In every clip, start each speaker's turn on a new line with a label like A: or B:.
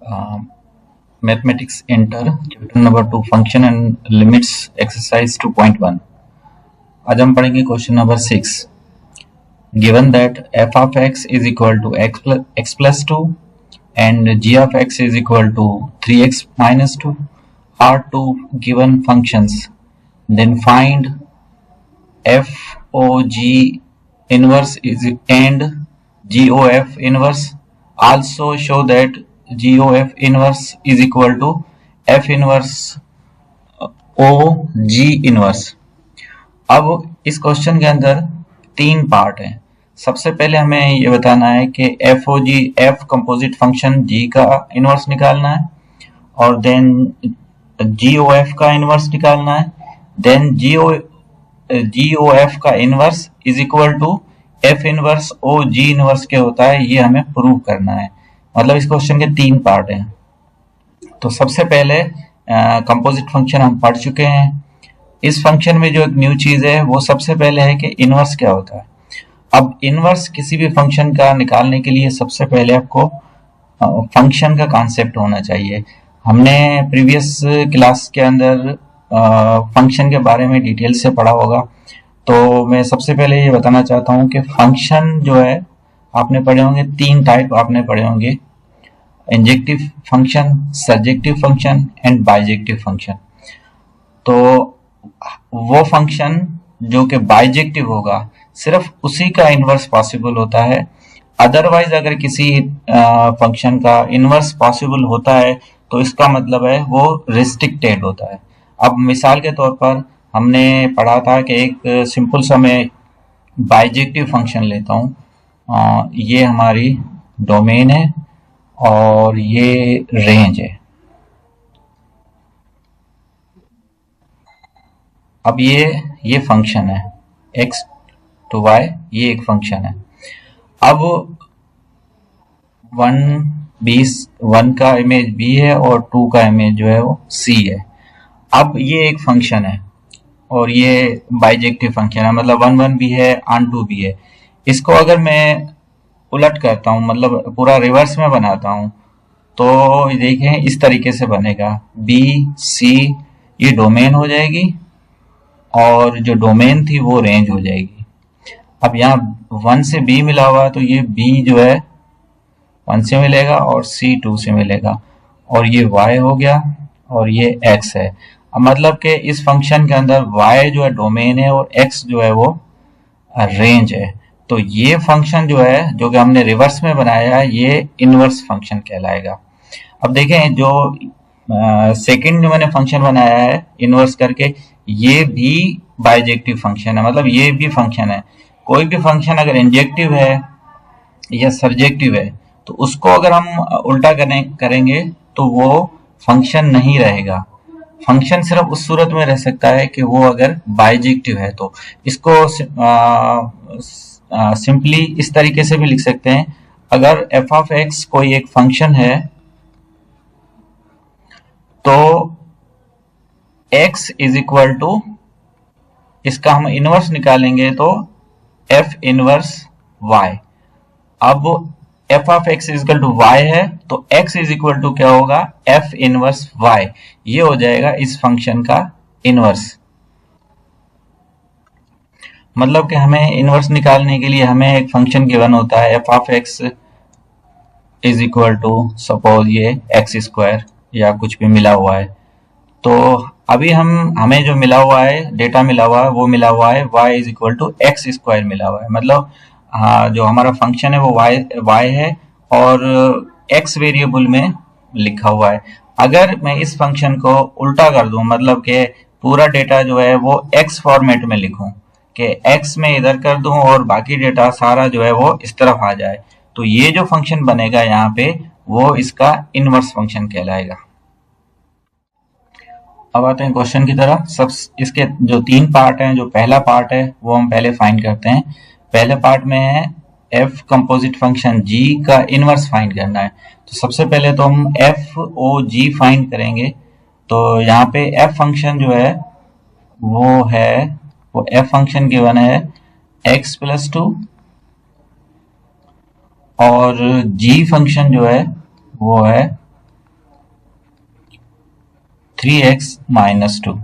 A: Mathematics inter chapter number 2 function and limits exercise 2.1। आज हम पढ़ेंगे question number 6। Given that f of x is equal to x plus 2 and g of x is equal to 3x minus 2 are two given functions, then find f o g inverse is and g o f inverse. Also show that g o f inverse is equal to f inverse o g inverse। अब इस question के अंदर तीन part हैं। सबसे पहले हमें ये बताना है कि F o G F composite function G का इनवर्स निकालना है, और देन जी ओ एफ का इनवर्स निकालना है, देन जी ओ एफ का inverse is equal to F inverse o G inverse के होता है, ये हमें प्रूव करना है। मतलब इस क्वेश्चन के तीन पार्ट हैं। तो सबसे पहले कंपोजिट फंक्शन हम पढ़ चुके हैं। इस फंक्शन में जो एक न्यू चीज है वो सबसे पहले है कि इनवर्स क्या होता है। अब इनवर्स किसी भी फंक्शन का निकालने के लिए सबसे पहले आपको फंक्शन का कॉन्सेप्ट होना चाहिए। हमने प्रीवियस क्लास के अंदर फंक्शन के बारे में डिटेल से पढ़ा होगा, तो मैं सबसे पहले ये बताना चाहता हूँ कि फंक्शन जो है आपने पढ़े होंगे, तीन टाइप आपने पढ़े होंगे, injective function, surjective function and bijective function. तो वो फंक्शन जो कि बाइजेक्टिव होगा सिर्फ उसी का इनवर्स पॉसिबल होता है। अदरवाइज अगर किसी फंक्शन का इनवर्स पॉसिबल होता है तो इसका मतलब है वो रिस्ट्रिक्टेड होता है। अब मिसाल के तौर पर हमने पढ़ा था कि एक सिंपल सा मैं बाइजेक्टिव फंक्शन लेता हूँ। ये हमारी डोमेन है और ये रेंज है। अब ये फंक्शन है x to y, ये एक फंक्शन है। अब 1 का इमेज b है और 2 का इमेज जो है वो c है। अब ये एक फंक्शन है और ये बाइजेक्टिव फंक्शन है, मतलब 1 भी है and 2 भी है। इसको अगर मैं उलट करता हूँ, मतलब पूरा रिवर्स में बनाता हूँ, तो देखें इस तरीके से बनेगा। b c ये डोमेन हो जाएगी और जो डोमेन थी वो रेंज हो जाएगी। अब यहाँ 1 से b मिला हुआ है तो ये b जो है 1 से मिलेगा और c 2 से मिलेगा, और ये y हो गया और ये x है। अब मतलब कि इस फंक्शन के अंदर y जो है डोमेन है और x जो है वो रेंज है। तो ये फंक्शन जो है, जो कि हमने रिवर्स में बनाया है, ये इनवर्स फंक्शन कहलाएगा। अब देखें जो सेकंड जो मैंने फंक्शन बनाया है इनवर्स करके, ये भी बाइजेक्टिव फंक्शन है, मतलब ये भी फंक्शन है। कोई भी फंक्शन अगर इंजेक्टिव है या सर्जेक्टिव है तो उसको अगर हम उल्टा करेंगे तो वो फंक्शन नहीं रहेगा। फंक्शन सिर्फ उस सूरत में रह सकता है कि वो अगर बाइजेक्टिव है। तो इसको सिंपली इस तरीके से भी लिख सकते हैं। अगर f of x कोई एक फंक्शन है तो x इज इक्वल टू, इसका हम इनवर्स निकालेंगे तो f इनवर्स y। अब f of x is equal to y है तो x इज इक्वल टू क्या होगा, f इनवर्स y। ये हो जाएगा इस फंक्शन का इनवर्स। मतलब कि हमें इनवर्स निकालने के लिए हमें एक फंक्शन गिवन होता है f of x is equal to, suppose ये एक्स स्क्वायर या कुछ भी मिला हुआ है। तो अभी हमें जो मिला हुआ है, डेटा मिला हुआ है, वो मिला हुआ है y is equal to x square मिला हुआ है। मतलब जो हमारा फंक्शन है वो y है और x वेरिएबल में लिखा हुआ है। अगर मैं इस फंक्शन को उल्टा कर दूं, मतलब कि पूरा डेटा जो है वो x फॉर्मेट में लिखूं, कि x में इधर कर दूं और बाकी डेटा सारा जो है वो इस तरफ आ जाए, तो ये जो फंक्शन बनेगा यहाँ पे वो इसका इनवर्स फंक्शन कहलाएगा। अब आते हैं क्वेश्चन की तरफ। सब इसके जो तीन पार्ट हैं, जो पहला पार्ट है वो हम पहले फाइंड करते हैं। पहले पार्ट में है f कंपोजिट फंक्शन g का इनवर्स फाइंड करना है। तो सबसे पहले तो हम f o g फाइंड करेंगे। तो यहाँ पे f फंक्शन जो है वो f फंक्शन गिवन है x प्लस 2 और g फंक्शन जो है वो है 3x माइनस 2।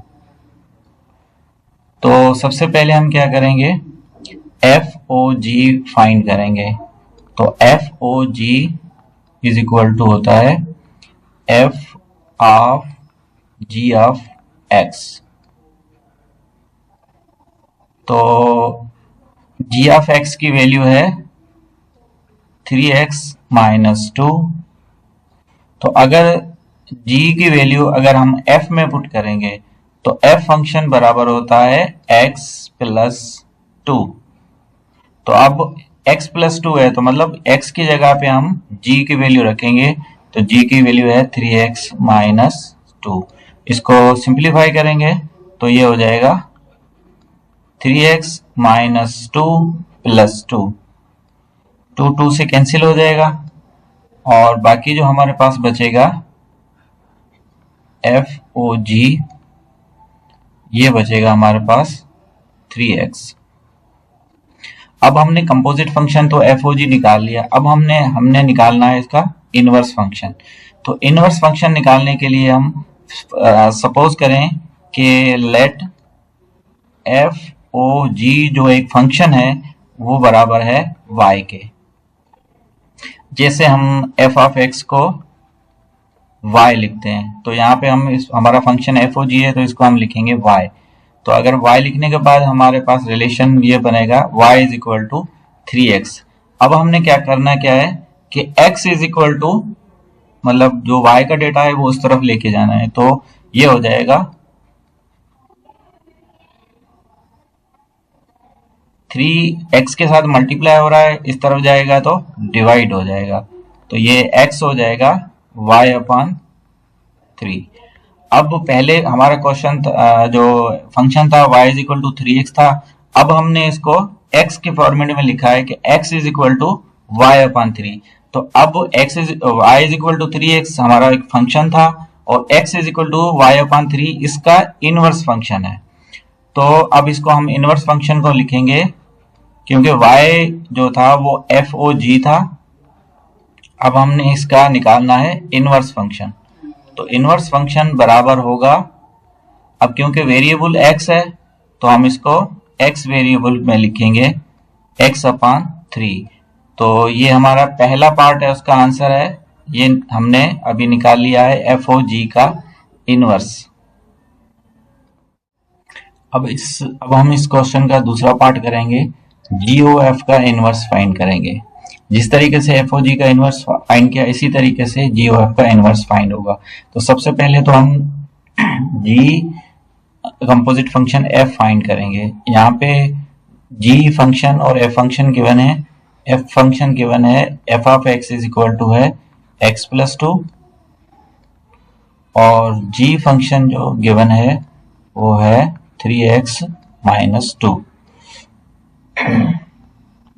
A: तो सबसे पहले हम क्या करेंगे, FOG फाइंड करेंगे। तो FOG इज इक्वल टू होता है F of G of X। तो G ऑफ X की वैल्यू है 3x माइनस 2। तो अगर G की वैल्यू अगर हम F में पुट करेंगे तो F फंक्शन बराबर होता है x प्लस 2। तो अब x प्लस 2 है तो मतलब x की जगह पे हम g की वैल्यू रखेंगे। तो g की वैल्यू है 3x माइनस 2। इसको सिंप्लीफाई करेंगे तो ये हो जाएगा 3x माइनस 2 प्लस 2। 2 से कैंसिल हो जाएगा और बाकी जो हमारे पास बचेगा FOG, ये बचेगा हमारे पास 3x। अब हमने कंपोजिट फंक्शन तो FOG निकाल लिया। अब हमने निकालना है इसका इनवर्स फंक्शन। तो इनवर्स फंक्शन निकालने के लिए हम सपोज करें कि लेट FOG जो एक फंक्शन है वो बराबर है y के। जैसे हम f ऑफ x को y लिखते हैं तो यहाँ पे हमारा फंक्शन FOG है तो इसको हम लिखेंगे y। तो अगर y लिखने के बाद हमारे पास रिलेशन ये बनेगा y is equal to 3x। अब हमने क्या है कि x इज इक्वल टू मतलब जो y का डेटा है वो उस तरफ लेके जाना है। तो ये हो जाएगा 3x के साथ मल्टीप्लाई हो रहा है, इस तरफ जाएगा तो डिवाइड हो जाएगा। तो ये x हो जाएगा y अपॉन 3। अब पहले हमारा क्वेश्चन जो फंक्शन था y is equal to 3x था। अब हमने इसको x के फॉर्मेट में लिखा है कि x is equal to y upon 3। तो अब y is equal to 3x हमारा एक फंक्शन था और x is equal to y upon 3 इसका इनवर्स फंक्शन है। तो अब इसको हम इनवर्स फंक्शन को लिखेंगे क्योंकि y जो था वो FOG था। अब हमने इसका निकालना है इनवर्स फंक्शन। तो इनवर्स फंक्शन बराबर होगा, अब क्योंकि वेरिएबल x है तो हम इसको x वेरिएबल में लिखेंगे x अपॉन 3। तो ये हमारा पहला पार्ट है, उसका आंसर है ये हमने अभी निकाल लिया है FOG का इनवर्स। अब हम इस क्वेश्चन का दूसरा पार्ट करेंगे, GOF का इनवर्स फाइंड करेंगे। जिस तरीके से FOG का इनवर्स फाइंड किया इसी तरीके से GOF का इनवर्स फाइंड होगा। तो सबसे पहले तो हम G composite function F find करेंगे। यहाँ पे G फंक्शन और F फंक्शन गिवन है। F फंक्शन गिवन है f of x is equal to है x प्लस 2 और G फंक्शन जो गिवन है वो है 3x माइनस 2।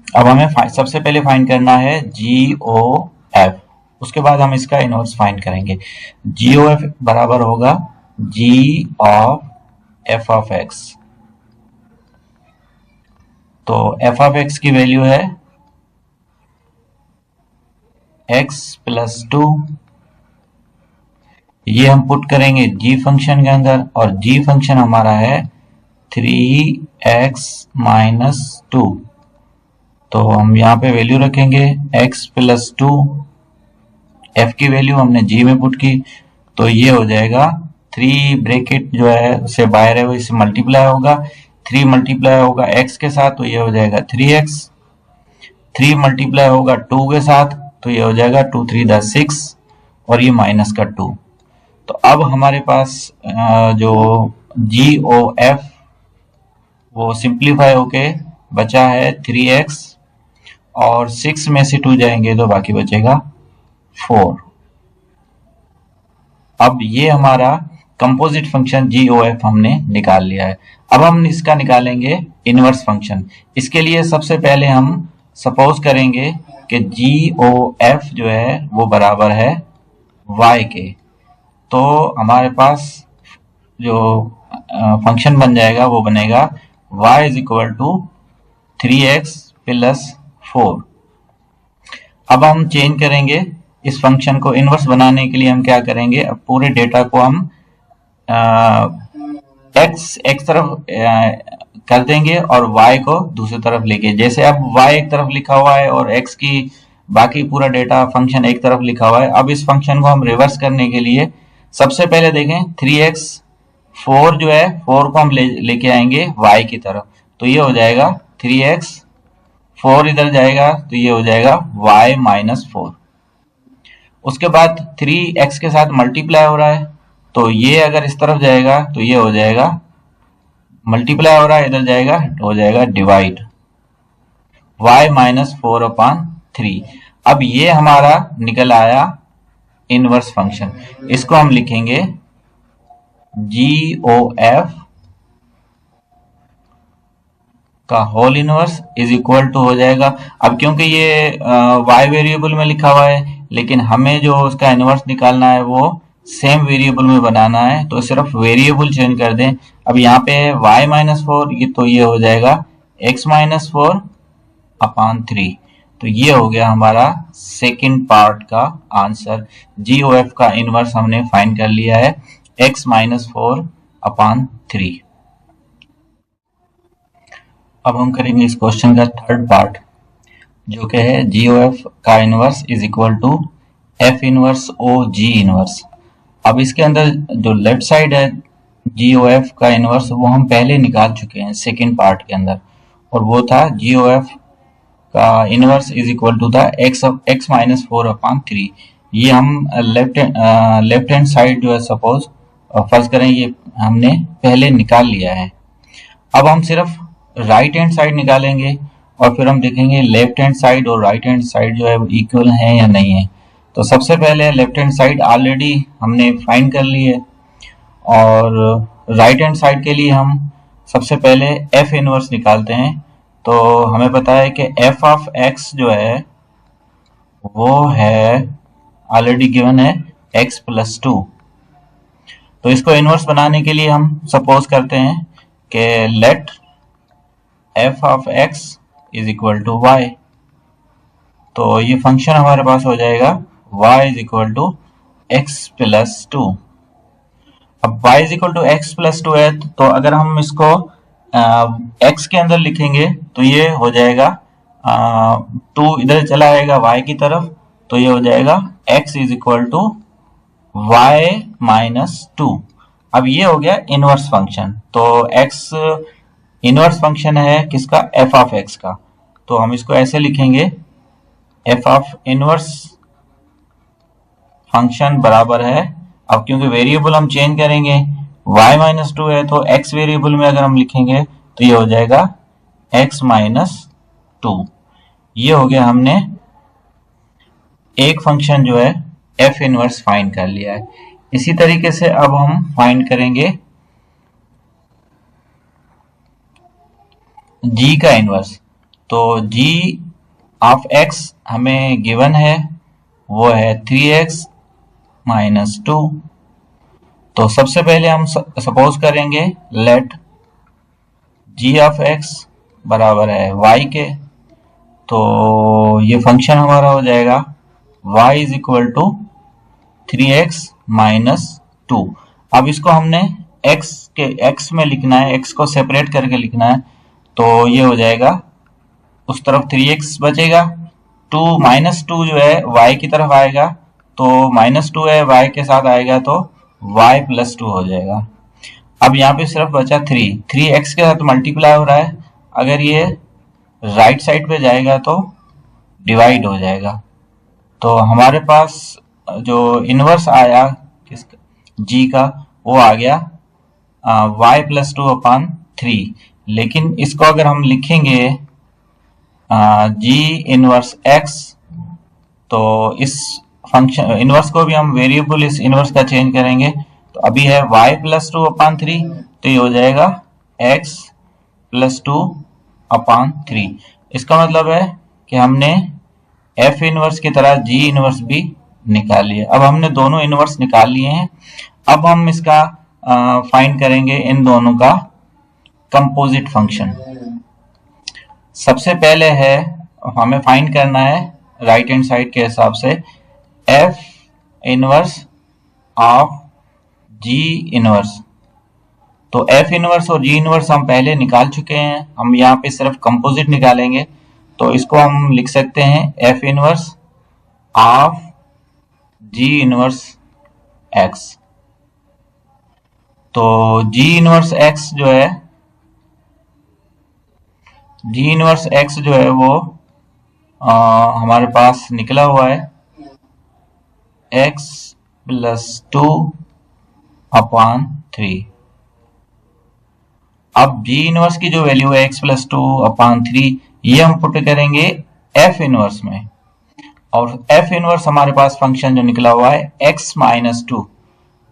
A: अब हमें सबसे पहले फाइंड करना है GOF, उसके बाद हम इसका इनवर्स फाइंड करेंगे। GOF बराबर होगा G of f of x। तो f ऑफ x की वैल्यू है x प्लस 2। ये हम पुट करेंगे G फंक्शन के अंदर और G फंक्शन हमारा है 3x माइनस 2। तो हम यहाँ पे वैल्यू रखेंगे x प्लस 2। f की वैल्यू हमने g में पुट की तो ये हो जाएगा 3 ब्रैकेट जो है उसे बाहर है वो इससे मल्टीप्लाई होगा। 3 मल्टीप्लाई होगा x के साथ तो ये हो जाएगा 3x। 3 मल्टीप्लाई होगा 2 के साथ तो ये हो जाएगा 2 3 6 और ये माइनस का 2। तो अब हमारे पास जो GOF वो सिंप्लीफाई होके बचा है 3x और 6 में से 2 जाएंगे तो बाकी बचेगा 4। अब ये हमारा कंपोजिट फंक्शन GOF हमने निकाल लिया है। अब हम इसका निकालेंगे इनवर्स फंक्शन। इसके लिए सबसे पहले हम सपोज करेंगे कि GOF जो है वो बराबर है y के। तो हमारे पास जो फंक्शन बन जाएगा वो बनेगा y is equal to 3x plus 4। अब हम चेंज करेंगे इस फंक्शन को। इनवर्स बनाने के लिए हम क्या करेंगे, अब पूरे डेटा को हम एक्स एक तरफ कर देंगे और वाई को दूसरी तरफ लेके, जैसे अब वाई एक तरफ लिखा हुआ है और एक्स की बाकी पूरा डेटा फंक्शन एक तरफ लिखा हुआ है। अब इस फंक्शन को हम रिवर्स करने के लिए सबसे पहले देखें 3x 4 जो है 4 को हम लेके आएंगे y की तरफ, तो ये हो जाएगा 3x, 4 इधर जाएगा तो ये हो जाएगा y माइनस 4। उसके बाद 3x के साथ मल्टीप्लाई हो रहा है, तो ये अगर इस तरफ जाएगा तो ये हो जाएगा, मल्टीप्लाई हो रहा है इधर जाएगा, हो जाएगा डिवाइड, y माइनस 4 अपान 3। अब ये हमारा निकल आया इनवर्स फंक्शन। इसको हम लिखेंगे GOF का whole inverse is equal to हो जाएगा। अब क्योंकि ये y वेरिएबल में लिखा हुआ है, लेकिन हमें जो उसका इनवर्स निकालना है वो सेम वेरिएबल में बनाना है, तो सिर्फ वेरिएबल चेंज कर दें। अब यहाँ पे y माइनस 4, ये तो ये हो जाएगा x माइनस 4 अपान 3। तो ये हो गया हमारा सेकंड पार्ट का आंसर। GOF का इनवर्स हमने फाइंड कर लिया है x माइनस 4 अपान 3। अब हम करेंगे इस क्वेश्चन का थर्ड पार्ट, जो कि है GOF का inverse is equal to F inverse OG inverse. अब इसके अंदर जो लेफ्ट साइड है GOF का इनवर्स वो हम पहले निकाल चुके हैं सेकंड पार्ट के अंदर, और वो था GOF का इनवर्स इज इक्वल टू था x माइनस 4 अपान 3। ये हम लेफ्ट हैंड साइड जो है सपोज फर्ज करें ये हमने पहले निकाल लिया है। अब हम सिर्फ राइट हैंड साइड निकालेंगे और फिर हम देखेंगे लेफ्ट हैंड साइड और राइट हैंड साइड जो है वो इक्वल है या नहीं है। तो सबसे पहले लेफ्ट हैंड साइड ऑलरेडी हमने फाइंड कर ली है, और राइट हैंड साइड के लिए हम सबसे पहले F इनवर्स निकालते हैं। तो हमें पता है कि f ऑफ x जो है वो है ऑलरेडी गिवन है x प्लस 2। तो इसको इनवर्स बनाने के लिए हम सपोज करते हैं कि let f of x is equal to y। तो ये फंक्शन हमारे पास हो जाएगा y is equal to x plus 2। अब y is equal to x plus 2 है, तो अगर हम इसको x के अंदर लिखेंगे तो ये हो जाएगा 2 इधर चला आएगा y की तरफ, तो ये हो जाएगा x is equal to y minus 2। अब ये हो गया इनवर्स फंक्शन। तो x इनवर्स फंक्शन है किसका, f ऑफ x का। तो हम इसको ऐसे लिखेंगे f ऑफ इनवर्स फंक्शन बराबर है, अब क्योंकि वेरिएबल हम चेंज करेंगे, y माइनस 2 है तो x वेरिएबल में अगर हम लिखेंगे तो ये हो जाएगा x माइनस 2। ये हो गया, हमने एक फंक्शन जो है f इनवर्स फाइंड कर लिया है। इसी तरीके से अब हम फाइंड करेंगे g का इनवर्स। तो g ऑफ x हमें गिवन है वो है 3x माइनस 2। तो सबसे पहले हम सपोज करेंगे लेट g ऑफ x बराबर है y के, तो ये फंक्शन हमारा हो जाएगा y is equal to 3x minus 2। अब इसको हमने x में लिखना है, x को सेपरेट करके लिखना है, तो ये हो जाएगा उस तरफ 3x बचेगा, 2 माइनस 2 जो है y की तरफ आएगा, तो माइनस 2 है y के साथ आएगा तो y प्लस 2 हो जाएगा। अब यहाँ पे सिर्फ बचा 3x के साथ मल्टीप्लाई हो रहा है, अगर ये राइट साइड पे जाएगा तो डिवाइड हो जाएगा। तो हमारे पास जो इनवर्स आया किसका, g का, वो आ गया y प्लस 2 अपान 3। लेकिन इसको अगर हम लिखेंगे g इनवर्स x, तो इस फंक्शन इनवर्स को भी हम वेरिएबल इस इनवर्स का चेंज करेंगे, तो अभी है y प्लस 2 अपान 3, तो ये हो जाएगा x प्लस 2 अपान 3। इसका मतलब है कि हमने f इनवर्स की तरह g इनवर्स भी निकाल लिया। अब हमने दोनों इनवर्स निकाल लिए हैं, अब हम इसका फाइंड करेंगे इन दोनों का कंपोजिट फंक्शन। सबसे पहले है हमें फाइंड करना है राइट हैंड साइड के हिसाब से f inverse of ji inverse. तो एफ इनवर्स और जी इनवर्स हम पहले निकाल चुके हैं, हम यहाँ पे सिर्फ कंपोजिट निकालेंगे। तो इसको हम लिख सकते हैं F inverse of ji inverse x. तो जी इनवर्स एक्स जो है, जी इनवर्स एक्स जो है वो हमारे पास निकला हुआ है एक्स प्लस 2/3। अब जी इनवर्स की जो वैल्यू है x प्लस 2/3, ये हम पुट करेंगे एफ इनवर्स में, और एफ इनवर्स हमारे पास फंक्शन जो निकला हुआ है x माइनस 2।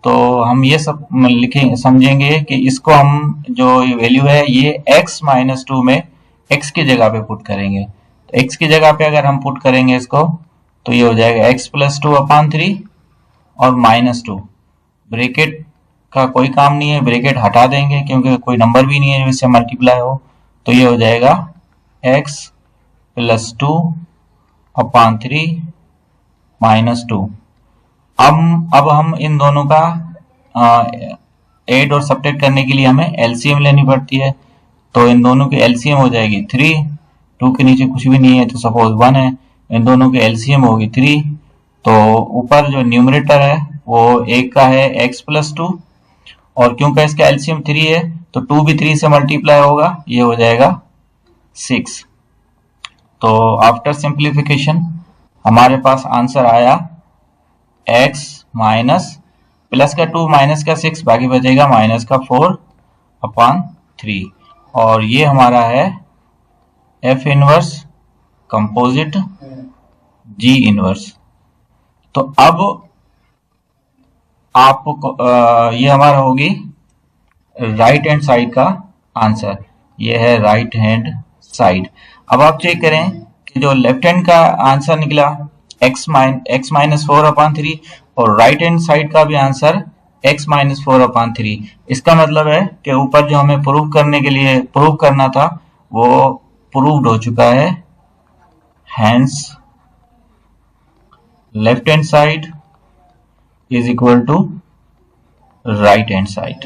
A: तो हम ये सब लिखेंगे, समझेंगे कि इसको हम जो वैल्यू है ये x माइनस 2 में x की जगह पे पुट करेंगे। तो x की जगह पे अगर हम पुट करेंगे इसको, तो ये हो जाएगा x प्लस 2/3 और माइनस 2। ब्रैकेट का कोई काम नहीं है, ब्रैकेट हटा देंगे क्योंकि कोई नंबर भी नहीं है जिससे मल्टीप्लाई हो। तो ये हो जाएगा x प्लस 2/3 माइनस 2। अब हम इन दोनों का ऐड और सब्ट्रैक्ट करने के लिए हमें एलसीएम लेनी पड़ती है। तो इन दोनों की एलसीएम हो जाएगी 3, 2 के नीचे कुछ भी नहीं है तो सपोज 1 है, इन दोनों की एलसीएम होगी 3। तो ऊपर जो न्यूमरेटर है वो एक का है x प्लस 2, और क्योंकि इसका एलसीएम 3 है तो 2 भी 3 से मल्टीप्लाई होगा, ये हो जाएगा 6। तो आफ्टर सिंप्लीफिकेशन हमारे पास आंसर आया x माइनस प्लस का 2 माइनस का 6, बाकी बचेगा माइनस का 4/3। और ये हमारा है एफ इनवर्स कंपोजिट जी इनवर्स। तो अब आपको ये हमारा होगी राइट हैंड साइड का आंसर, ये है राइट हैंड साइड। अब आप चेक करें कि जो लेफ्ट हैंड का आंसर निकला x माइनस 4/3 और राइट हैंड साइड का भी आंसर x माइनस 4/3। इसका मतलब है कि ऊपर जो हमें प्रूव करना था वो प्रूव्ड हो चुका है। Hence left hand side is equal to right hand side.